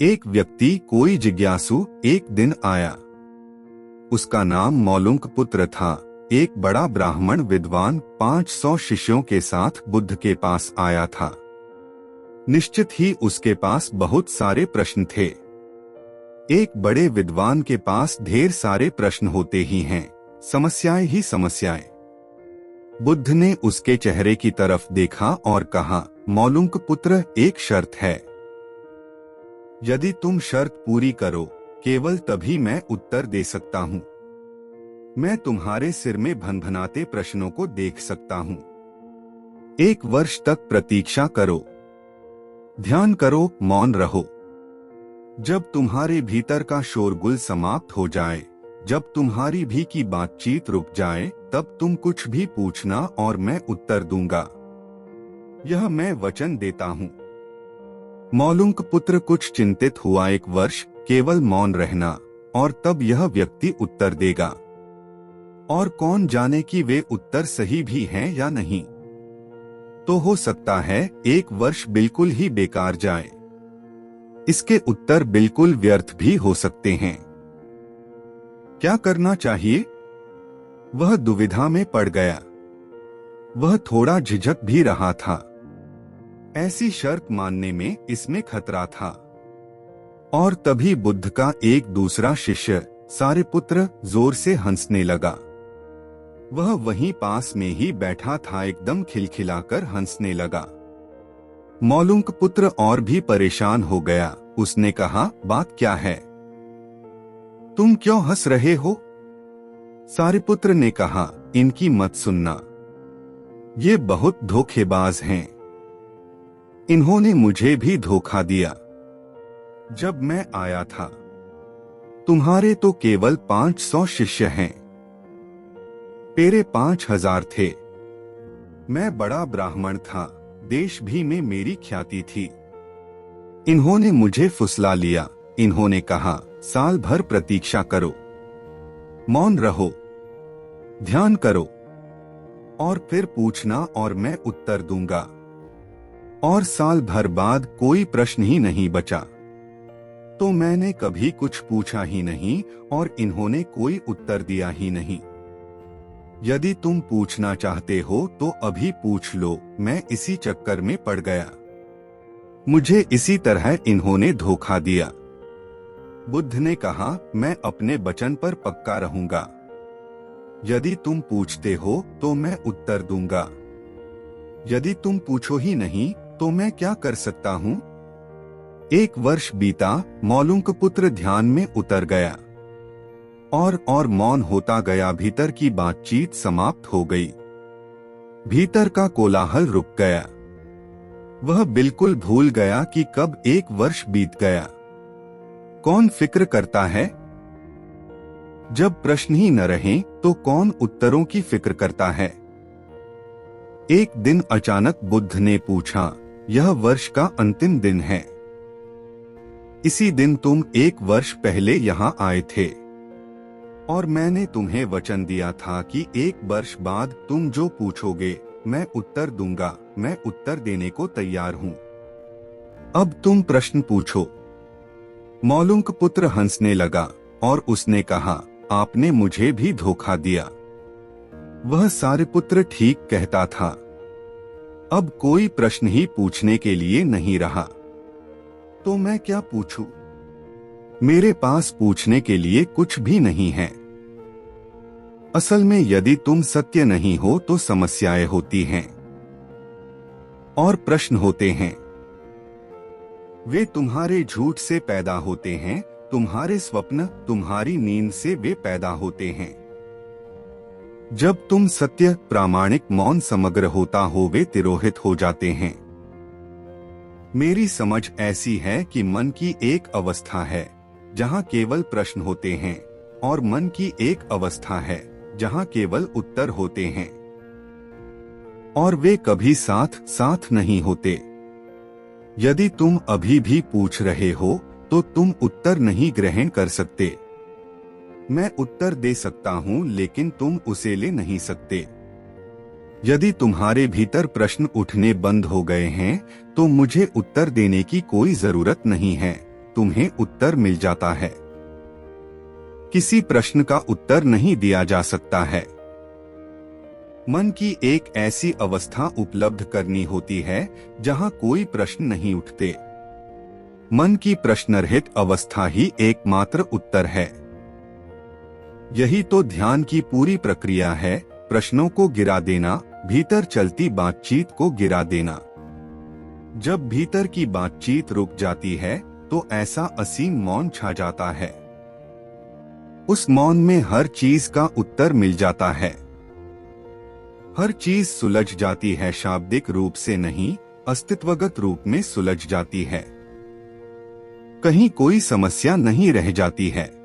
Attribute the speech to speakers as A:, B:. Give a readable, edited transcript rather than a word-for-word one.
A: एक व्यक्ति कोई जिज्ञासु एक दिन आया। उसका नाम मौलुंक पुत्र था। एक बड़ा ब्राह्मण विद्वान 500 शिष्यों के साथ बुद्ध के पास आया था। निश्चित ही उसके पास बहुत सारे प्रश्न थे। एक बड़े विद्वान के पास ढेर सारे प्रश्न होते ही हैं, समस्याएं ही समस्याएं। बुद्ध ने उसके चेहरे की तरफ देखा और कहा, मौलुंक पुत्र, एक शर्त है। यदि तुम शर्त पूरी करो, केवल तभी मैं उत्तर दे सकता हूँ। मैं तुम्हारे सिर में भनभनाते प्रश्नों को देख सकता हूँ। 1 वर्ष तक प्रतीक्षा करो, ध्यान करो, मौन रहो। जब तुम्हारे भीतर का शोरगुल समाप्त हो जाए, जब तुम्हारी भी की बातचीत रुक जाए, तब तुम कुछ भी पूछना और मैं उत्तर दूंगा। यह मैं वचन देता हूँ। मौलुंक पुत्र कुछ चिंतित हुआ। 1 वर्ष केवल मौन रहना और तब यह व्यक्ति उत्तर देगा। और कौन जाने कि वे उत्तर सही भी हैं या नहीं। तो हो सकता है 1 वर्ष बिल्कुल ही बेकार जाए। इसके उत्तर बिल्कुल व्यर्थ भी हो सकते हैं। क्या करना चाहिए? वह दुविधा में पड़ गया। वह थोड़ा झिझक भी रहा था। ऐसी शर्त मानने में इसमें खतरा था। और तभी बुद्ध का एक दूसरा शिष्य सारिपुत्र जोर से हंसने लगा। वह वहीं पास में ही बैठा था, एकदम खिलखिलाकर हंसने लगा। मौलुंक पुत्र और भी परेशान हो गया। उसने कहा, बात क्या है? तुम क्यों हंस रहे हो? सारिपुत्र ने कहा, इनकी मत सुनना। ये बहुत धोखेबाज हैं। इन्होंने मुझे भी धोखा दिया। जब मैं आया था, तुम्हारे तो केवल 500 शिष्य हैं, मेरे 5000 थे। मैं बड़ा ब्राह्मण था, देश भी में मेरी ख्याति थी। इन्होंने मुझे फुसला लिया। इन्होंने कहा, साल भर प्रतीक्षा करो, मौन रहो, ध्यान करो और फिर पूछना और मैं उत्तर दूंगा। और साल भर बाद कोई प्रश्न ही नहीं बचा। तो मैंने कभी कुछ पूछा ही नहीं और इन्होंने कोई उत्तर दिया ही नहीं। यदि तुम पूछना चाहते हो तो अभी पूछ लो। मैं इसी चक्कर में पड़ गया। मुझे इसी तरह इन्होंने धोखा दिया। बुद्ध ने कहा, मैं अपने वचन पर पक्का रहूंगा। यदि तुम पूछते हो तो मैं उत्तर दूंगा। यदि तुम पूछो ही नहीं तो मैं क्या कर सकता हूँ? 1 वर्ष बीता। मौलुंक पुत्र ध्यान में उतर गया और मौन होता गया। भीतर की बातचीत समाप्त हो गई। भीतर का कोलाहल रुक गया। वह बिल्कुल भूल गया कि कब 1 वर्ष बीत गया। कौन फिक्र करता है? जब प्रश्न ही न रहें तो कौन उत्तरों की फिक्र करता है? एक दिन अचानक बुद्ध ने पूछा, यह वर्ष का अंतिम दिन है। इसी दिन तुम 1 वर्ष पहले यहाँ आए थे और मैंने तुम्हें वचन दिया था कि 1 वर्ष बाद तुम जो पूछोगे मैं उत्तर दूंगा। मैं उत्तर देने को तैयार हूँ। अब तुम प्रश्न पूछो। मौलुंक पुत्र हंसने लगा और उसने कहा, आपने मुझे भी धोखा दिया। वह सारिपुत्र ठीक कहता था। अब कोई प्रश्न ही पूछने के लिए नहीं रहा। तो मैं क्या पूछूं? मेरे पास पूछने के लिए कुछ भी नहीं है। असल में यदि तुम सत्य नहीं हो तो समस्याएं होती हैं और प्रश्न होते हैं। वे तुम्हारे झूठ से पैदा होते हैं, तुम्हारे स्वप्न, तुम्हारी नींद से वे पैदा होते हैं। जब तुम सत्य, प्रामाणिक, मौन, समग्र होता हो, वे तिरोहित हो जाते हैं। मेरी समझ ऐसी है कि मन की एक अवस्था है जहां केवल प्रश्न होते हैं और मन की एक अवस्था है जहां केवल उत्तर होते हैं और वे कभी साथ साथ नहीं होते। यदि तुम अभी भी पूछ रहे हो तो तुम उत्तर नहीं ग्रहण कर सकते। मैं उत्तर दे सकता हूँ लेकिन तुम उसे ले नहीं सकते। यदि तुम्हारे भीतर प्रश्न उठने बंद हो गए हैं तो मुझे उत्तर देने की कोई जरूरत नहीं है। तुम्हें उत्तर मिल जाता है। किसी प्रश्न का उत्तर नहीं दिया जा सकता है। मन की एक ऐसी अवस्था उपलब्ध करनी होती है जहां कोई प्रश्न नहीं उठते। मन की प्रश्नरहित अवस्था ही एकमात्र उत्तर है। यही तो ध्यान की पूरी प्रक्रिया है, प्रश्नों को गिरा देना, भीतर चलती बातचीत को गिरा देना। जब भीतर की बातचीत रुक जाती है तो ऐसा असीम मौन छा जाता है। उस मौन में हर चीज का उत्तर मिल जाता है। हर चीज सुलझ जाती है, शाब्दिक रूप से नहीं, अस्तित्वगत रूप में सुलझ जाती है। कहीं कोई समस्या नहीं रह जाती है।